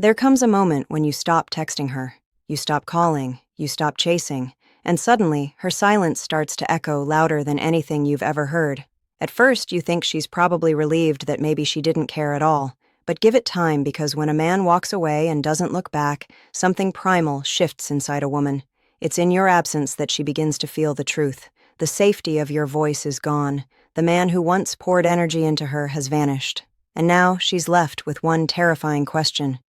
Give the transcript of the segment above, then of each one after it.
There comes a moment when you stop texting her, you stop calling, you stop chasing, and suddenly her silence starts to echo louder than anything you've ever heard. At first, you think she's probably relieved that maybe she didn't care at all, but give it time because when a man walks away and doesn't look back, something primal shifts inside a woman. It's in your absence that she begins to feel the truth. The safety of your voice is gone. The man who once poured energy into her has vanished. And now she's left with one terrifying question.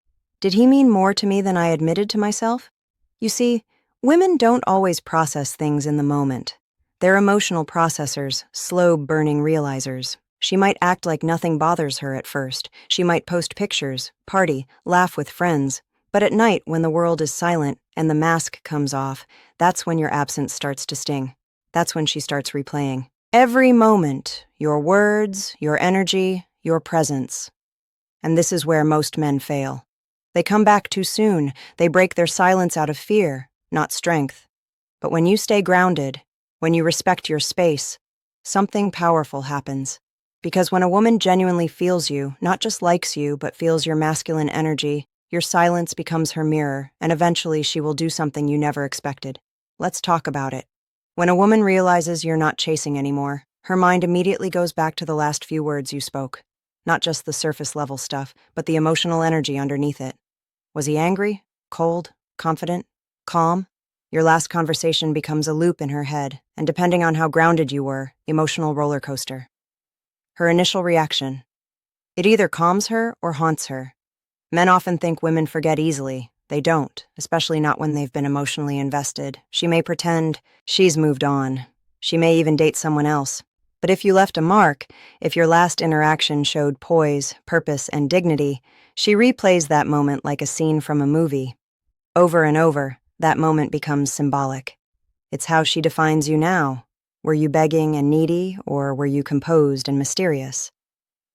Did he mean more to me than I admitted to myself? You see, women don't always process things in the moment. They're emotional processors, slow-burning realizers. She might act like nothing bothers her at first. She might post pictures, party, laugh with friends. But at night, when the world is silent and the mask comes off, that's when your absence starts to sting. That's when she starts replaying. Every moment, your words, your energy, your presence. And this is where most men fail. They come back too soon. They break their silence out of fear, not strength. But when you stay grounded, when you respect your space, something powerful happens. Because when a woman genuinely feels you, not just likes you, but feels your masculine energy, your silence becomes her mirror, and eventually she will do something you never expected. Let's talk about it. When a woman realizes you're not chasing anymore, her mind immediately goes back to the last few words you spoke. Not just the surface-level stuff, but the emotional energy underneath it. Was he angry, cold, confident, calm? Your last conversation becomes a loop in her head, and depending on how grounded you were, emotional roller coaster. Her initial reaction. It either calms her or haunts her. Men often think women forget easily. They don't, especially not when they've been emotionally invested. She may pretend she's moved on. She may even date someone else. But if you left a mark, if your last interaction showed poise, purpose, and dignity, she replays that moment like a scene from a movie. Over and over, that moment becomes symbolic. It's how she defines you now. Were you begging and needy, or were you composed and mysterious?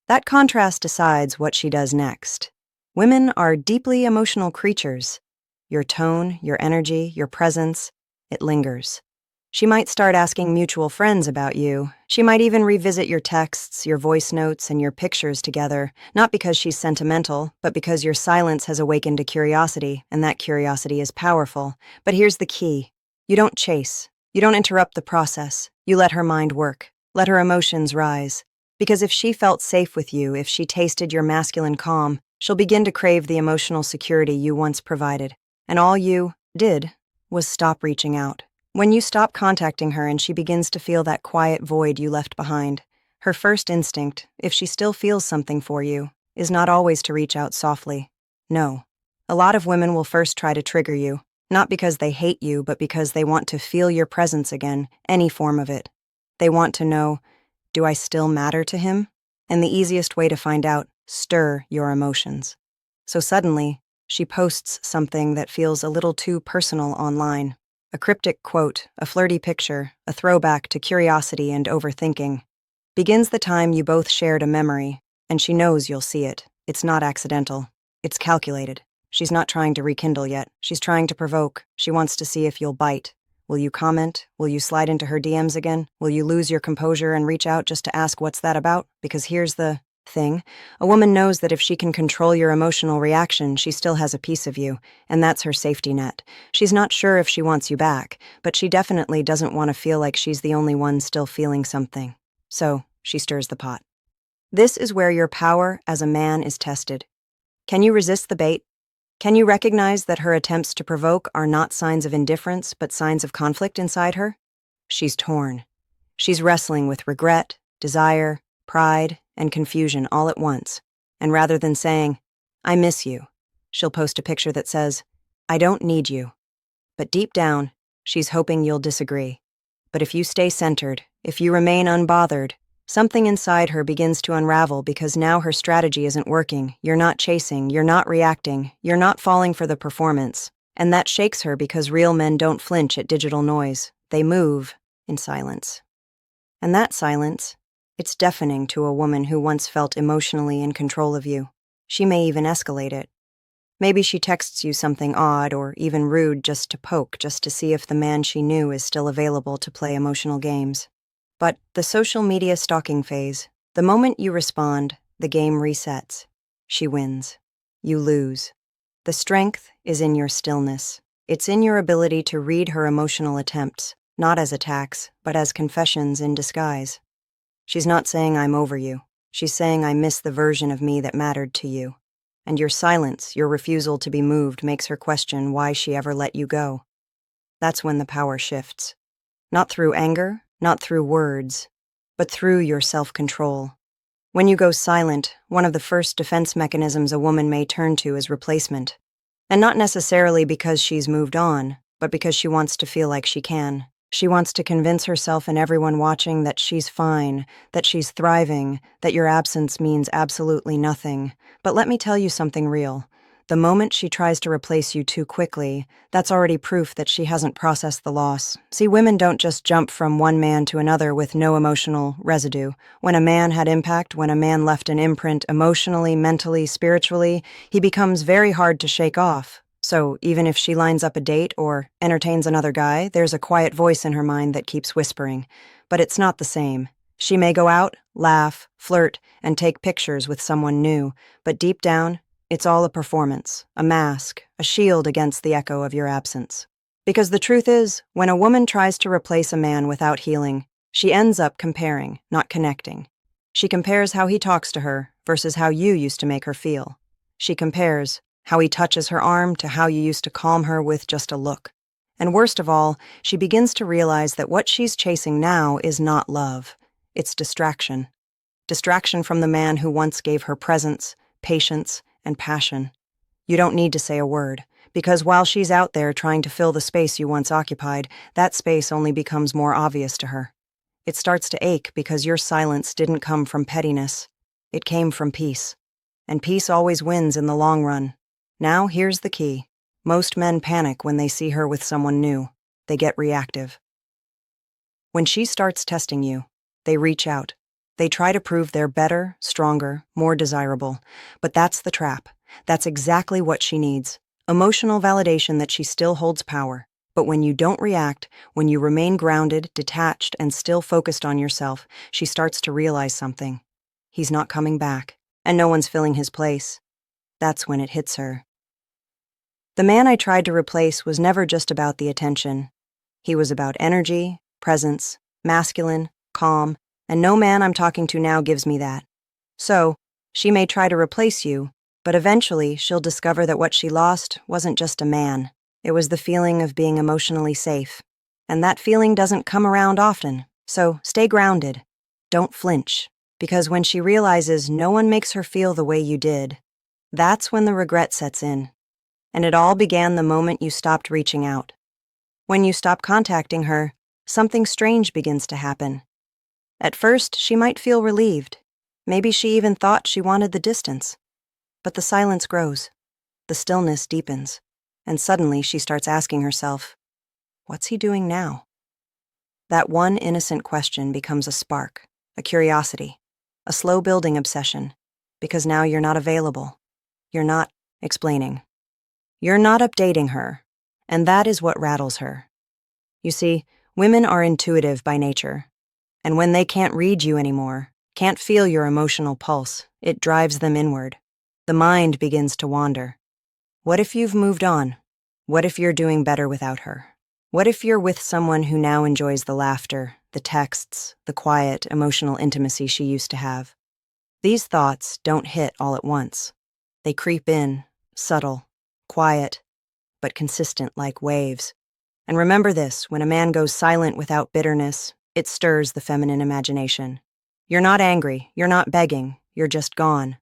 That contrast decides what she does next. Women are deeply emotional creatures. Your tone, your energy, your presence, it lingers. She might start asking mutual friends about you. She might even revisit your texts, your voice notes, and your pictures together, not because she's sentimental, but because your silence has awakened a curiosity, and that curiosity is powerful. But here's the key. You don't chase. You don't interrupt the process. You let her mind work. Let her emotions rise. Because if she felt safe with you, if she tasted your masculine calm, she'll begin to crave the emotional security you once provided. And all you did was stop reaching out. When you stop contacting her and she begins to feel that quiet void you left behind, her first instinct, if she still feels something for you, is not always to reach out softly. No. A lot of women will first try to trigger you, not because they hate you, but because they want to feel your presence again, any form of it. They want to know, do I still matter to him? And the easiest way to find out, stir your emotions. So suddenly, she posts something that feels a little too personal online. A cryptic quote, a flirty picture, a throwback to curiosity and overthinking. Begins the time you both shared a memory, and she knows you'll see it. It's not accidental. It's calculated. She's not trying to rekindle yet. She's trying to provoke. She wants to see if you'll bite. Will you comment? Will you slide into her DMs again? Will you lose your composure and reach out just to ask what's that about? Because here's the thing. A woman knows that if she can control your emotional reaction, she still has a piece of you, and that's her safety net. She's not sure if she wants you back, but she definitely doesn't want to feel like she's the only one still feeling something. So, she stirs the pot. This is where your power as a man is tested. Can you resist the bait? Can you recognize that her attempts to provoke are not signs of indifference, but signs of conflict inside her? She's torn. She's wrestling with regret, desire, pride, and confusion all at once. And rather than saying, I miss you, she'll post a picture that says, I don't need you. But deep down, she's hoping you'll disagree. But if you stay centered, if you remain unbothered, something inside her begins to unravel because now her strategy isn't working. You're not chasing, you're not reacting, you're not falling for the performance. And that shakes her because real men don't flinch at digital noise. They move in silence. And that silence, it's deafening to a woman who once felt emotionally in control of you. She may even escalate it. Maybe she texts you something odd or even rude just to poke, just to see if the man she knew is still available to play emotional games. But the social media stalking phase, the moment you respond, the game resets. She wins. You lose. The strength is in your stillness. It's in your ability to read her emotional attempts, not as attacks, but as confessions in disguise. She's not saying I'm over you. She's saying I miss the version of me that mattered to you. And your silence, your refusal to be moved, makes her question why she ever let you go. That's when the power shifts. Not through anger, not through words, but through your self-control. When you go silent, one of the first defense mechanisms a woman may turn to is replacement. And not necessarily because she's moved on, but because she wants to feel like she can. She wants to convince herself and everyone watching that she's fine, that she's thriving, that your absence means absolutely nothing. But let me tell you something real. The moment she tries to replace you too quickly, that's already proof that she hasn't processed the loss. See, women don't just jump from one man to another with no emotional residue. When a man had impact, when a man left an imprint emotionally, mentally, spiritually, he becomes very hard to shake off. So even if she lines up a date or entertains another guy, there's a quiet voice in her mind that keeps whispering. But it's not the same. She may go out, laugh, flirt, and take pictures with someone new, but deep down, it's all a performance, a mask, a shield against the echo of your absence. Because the truth is, when a woman tries to replace a man without healing, she ends up comparing, not connecting. She compares how he talks to her versus how you used to make her feel. She compares how he touches her arm to how you used to calm her with just a look. And worst of all, she begins to realize that what she's chasing now is not love. It's distraction. Distraction from the man who once gave her presence, patience, and passion. You don't need to say a word, because while she's out there trying to fill the space you once occupied, that space only becomes more obvious to her. It starts to ache because your silence didn't come from pettiness. It came from peace. And peace always wins in the long run. Now, here's the key. Most men panic when they see her with someone new. They get reactive. When she starts testing you, they reach out. They try to prove they're better, stronger, more desirable. But that's the trap. That's exactly what she needs. Emotional validation that she still holds power. But when you don't react, when you remain grounded, detached, and still focused on yourself, she starts to realize something. He's not coming back, and no one's filling his place. That's when it hits her. The man I tried to replace was never just about the attention. He was about energy, presence, masculine, calm, and no man I'm talking to now gives me that. So, she may try to replace you, but eventually she'll discover that what she lost wasn't just a man. It was the feeling of being emotionally safe. And that feeling doesn't come around often, so stay grounded. Don't flinch, because when she realizes no one makes her feel the way you did, that's when the regret sets in. And it all began the moment you stopped reaching out. When you stop contacting her, something strange begins to happen. At first, she might feel relieved. Maybe she even thought she wanted the distance. But the silence grows. The stillness deepens. And suddenly she starts asking herself, what's he doing now? That one innocent question becomes a spark, a curiosity, a slow-building obsession, because now you're not available. You're not explaining. You're not updating her, and that is what rattles her. You see, women are intuitive by nature, and when they can't read you anymore, can't feel your emotional pulse, it drives them inward. The mind begins to wander. What if you've moved on? What if you're doing better without her? What if you're with someone who now enjoys the laughter, the texts, the quiet, emotional intimacy she used to have? These thoughts don't hit all at once. They creep in, subtle, quiet, but consistent like waves. And remember this, when a man goes silent without bitterness, it stirs the feminine imagination. You're not angry, you're not begging, you're just gone.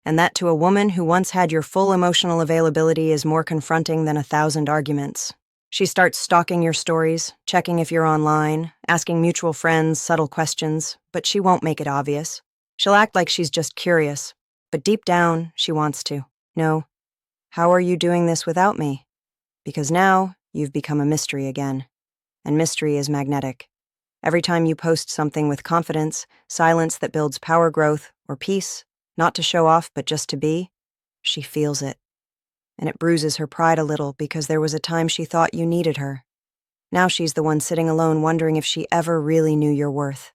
And that to a woman who once had your full emotional availability is more confronting than 1,000 arguments. She starts stalking your stories, checking if you're online, asking mutual friends subtle questions, but she won't make it obvious. She'll act like she's just curious, but deep down, she wants to. No. How are you doing this without me? Because now, you've become a mystery again. And mystery is magnetic. Every time you post something with confidence, silence that builds power growth, or peace, not to show off but just to be, she feels it. And it bruises her pride a little because there was a time she thought you needed her. Now she's the one sitting alone wondering if she ever really knew your worth.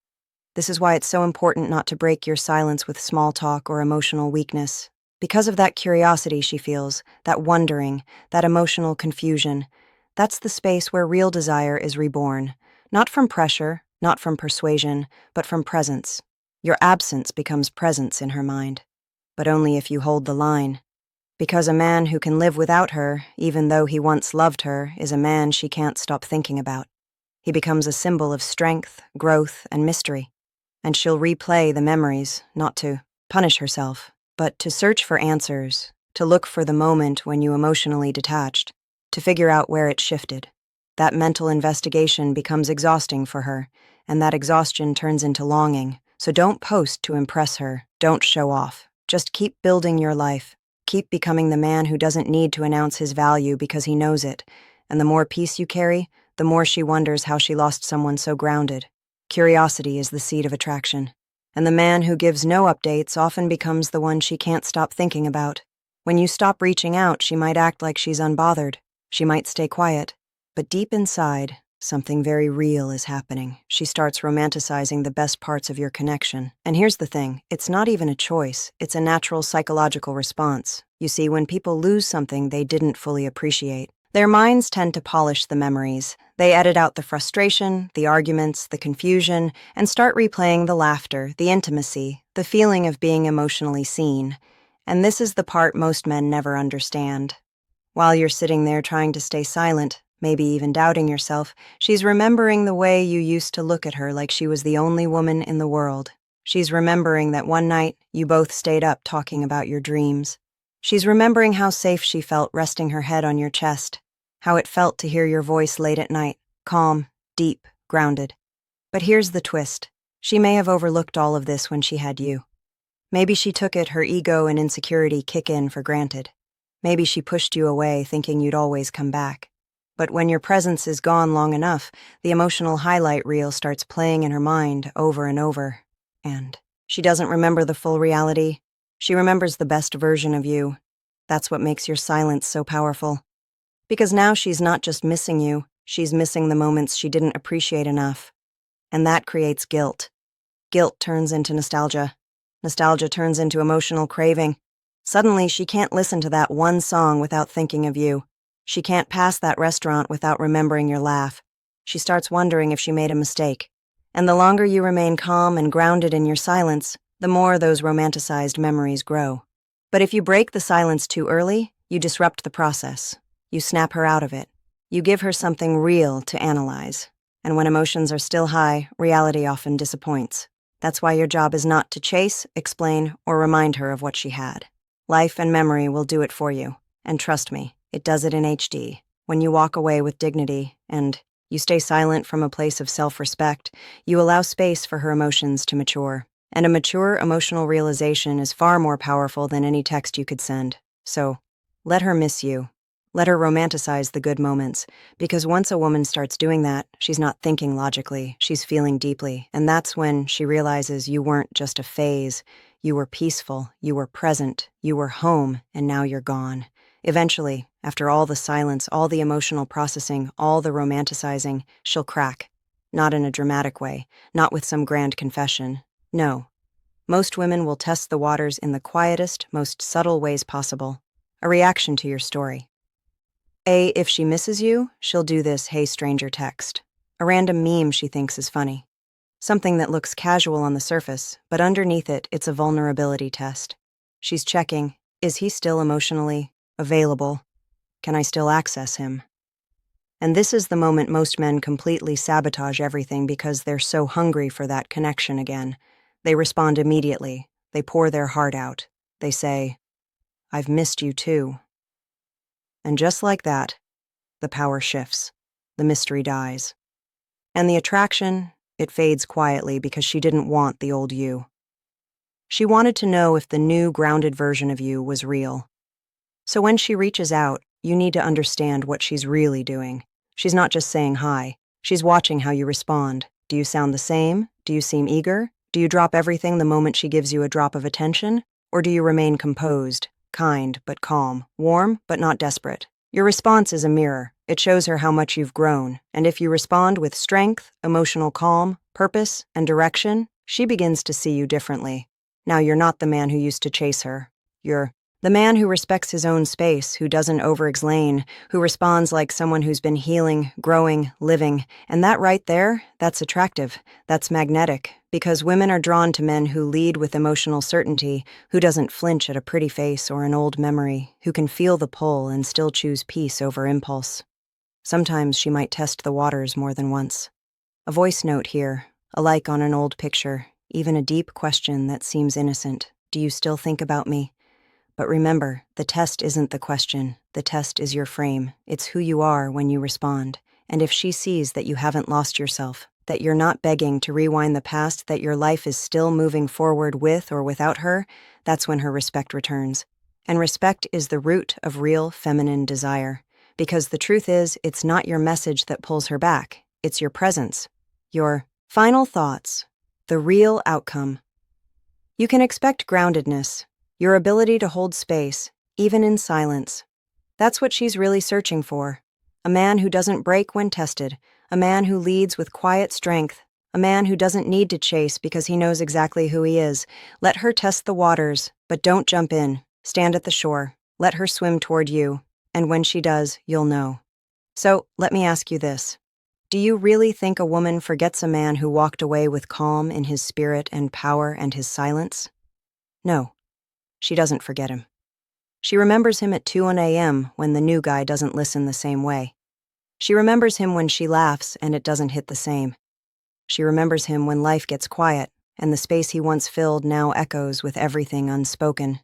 This is why it's so important not to break your silence with small talk or emotional weakness, Because of that curiosity she feels, that wondering, that emotional confusion. That's the space where real desire is reborn. Not from pressure, not from persuasion, but from presence. Your absence becomes presence in her mind. But only if you hold the line. Because a man who can live without her, even though he once loved her, is a man she can't stop thinking about. He becomes a symbol of strength, growth, and mystery. And she'll replay the memories, not to punish herself, but to search for answers, to look for the moment when you emotionally detached, to figure out where it shifted. That mental investigation becomes exhausting for her, and that exhaustion turns into longing. So don't post to impress her, don't show off. Just keep building your life. Keep becoming the man who doesn't need to announce his value because he knows it. And the more peace you carry, the more she wonders how she lost someone so grounded. Curiosity is the seed of attraction. And the man who gives no updates often becomes the one she can't stop thinking about. When you stop reaching out, she might act like she's unbothered. She might stay quiet. But deep inside, something very real is happening. She starts romanticizing the best parts of your connection. And here's the thing, it's not even a choice. It's a natural psychological response. You see, when people lose something they didn't fully appreciate, their minds tend to polish the memories. They edit out the frustration, the arguments, the confusion, and start replaying the laughter, the intimacy, the feeling of being emotionally seen. And this is the part most men never understand. While you're sitting there trying to stay silent, maybe even doubting yourself, she's remembering the way you used to look at her like she was the only woman in the world. She's remembering that one night you both stayed up talking about your dreams. She's remembering how safe she felt resting her head on your chest, how it felt to hear your voice late at night, calm, deep, grounded. But here's the twist. She may have overlooked all of this when she had you. Maybe she took it her ego and insecurity kick in for granted. Maybe she pushed you away thinking you'd always come back. But when your presence is gone long enough, the emotional highlight reel starts playing in her mind over and over. And she doesn't remember the full reality. She remembers the best version of you. That's what makes your silence so powerful. Because now she's not just missing you, she's missing the moments she didn't appreciate enough. And that creates guilt. Guilt turns into nostalgia. Nostalgia turns into emotional craving. Suddenly, she can't listen to that one song without thinking of you. She can't pass that restaurant without remembering your laugh. She starts wondering if she made a mistake. And the longer you remain calm and grounded in your silence, the more those romanticized memories grow. But if you break the silence too early, you disrupt the process. You snap her out of it. You give her something real to analyze. And when emotions are still high, reality often disappoints. That's why your job is not to chase, explain, or remind her of what she had. Life and memory will do it for you. And trust me, it does it in HD. When you walk away with dignity and you stay silent from a place of self-respect, you allow space for her emotions to mature. And a mature emotional realization is far more powerful than any text you could send. So, let her miss you. Let her romanticize the good moments. Because once a woman starts doing that, she's not thinking logically, she's feeling deeply. And that's when she realizes you weren't just a phase. You were peaceful, you were present, you were home, and now you're gone. Eventually, after all the silence, all the emotional processing, all the romanticizing, she'll crack. Not in a dramatic way, not with some grand confession. No. Most women will test the waters in the quietest, most subtle ways possible. A reaction to your story. If she misses you, she'll do this "Hey stranger" text. A random meme she thinks is funny. Something that looks casual on the surface, but underneath it, it's a vulnerability test. She's checking, is he still emotionally available? Can I still access him? And this is the moment most men completely sabotage everything because they're so hungry for that connection again. They respond immediately. They pour their heart out. They say, "I've missed you too." And just like that, the power shifts. The mystery dies. And the attraction, it fades quietly because she didn't want the old you. She wanted to know if the new, grounded version of you was real. So when she reaches out, you need to understand what she's really doing. She's not just saying hi. She's watching how you respond. Do you sound the same? Do you seem eager? Do you drop everything the moment she gives you a drop of attention? Or do you remain composed, kind but calm, warm but not desperate? Your response is a mirror. It shows her how much you've grown. And if you respond with strength, emotional calm, purpose, and direction, she begins to see you differently. Now you're not the man who used to chase her. You're The man who respects his own space, who doesn't over-explain, who responds like someone who's been healing, growing, living. And that right there, that's attractive. That's magnetic. Because women are drawn to men who lead with emotional certainty, who doesn't flinch at a pretty face or an old memory, who can feel the pull and still choose peace over impulse. Sometimes she might test the waters more than once. A voice note here, a like on an old picture, even a deep question that seems innocent. Do you still think about me? But remember, the test isn't the question. The test is your frame. It's who you are when you respond. And if she sees that you haven't lost yourself, that you're not begging to rewind the past, that your life is still moving forward with or without her, that's when her respect returns. And respect is the root of real feminine desire. Because the truth is, it's not your message that pulls her back. It's your presence. Your final thoughts. The real outcome. You can expect groundedness. Your ability to hold space, even in silence. That's what she's really searching for. A man who doesn't break when tested. A man who leads with quiet strength. A man who doesn't need to chase because he knows exactly who he is. Let her test the waters, but don't jump in. Stand at the shore. Let her swim toward you. And when she does, you'll know. So, let me ask you this. Do you really think a woman forgets a man who walked away with calm in his spirit and power and his silence? No. She doesn't forget him. She remembers him at 2 a.m. when the new guy doesn't listen the same way. She remembers him when she laughs and it doesn't hit the same. She remembers him when life gets quiet and the space he once filled now echoes with everything unspoken.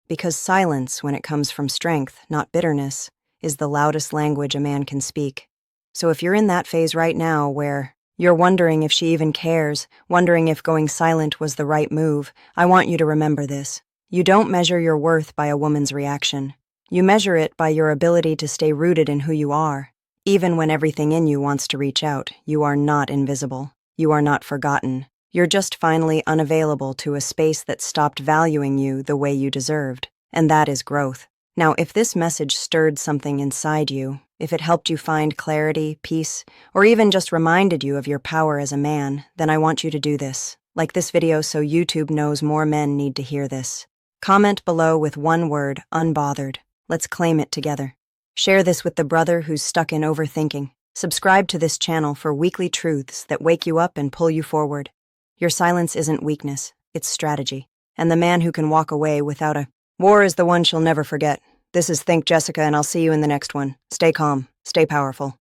Because silence, when it comes from strength, not bitterness, is the loudest language a man can speak. So if you're in that phase right now where you're wondering if she even cares, wondering if going silent was the right move, I want you to remember this. You don't measure your worth by a woman's reaction. You measure it by your ability to stay rooted in who you are. Even when everything in you wants to reach out, you are not invisible. You are not forgotten. You're just finally unavailable to a space that stopped valuing you the way you deserved. And that is growth. Now, if this message stirred something inside you, if it helped you find clarity, peace, or even just reminded you of your power as a man, then I want you to do this. Like this video so YouTube knows more men need to hear this. Comment below with one word, unbothered. Let's claim it together. Share this with the brother who's stuck in overthinking. Subscribe to this channel for weekly truths that wake you up and pull you forward. Your silence isn't weakness, it's strategy. And the man who can walk away without a war is the one she'll never forget. This is Think Jessica, and I'll see you in the next one. Stay calm, stay powerful.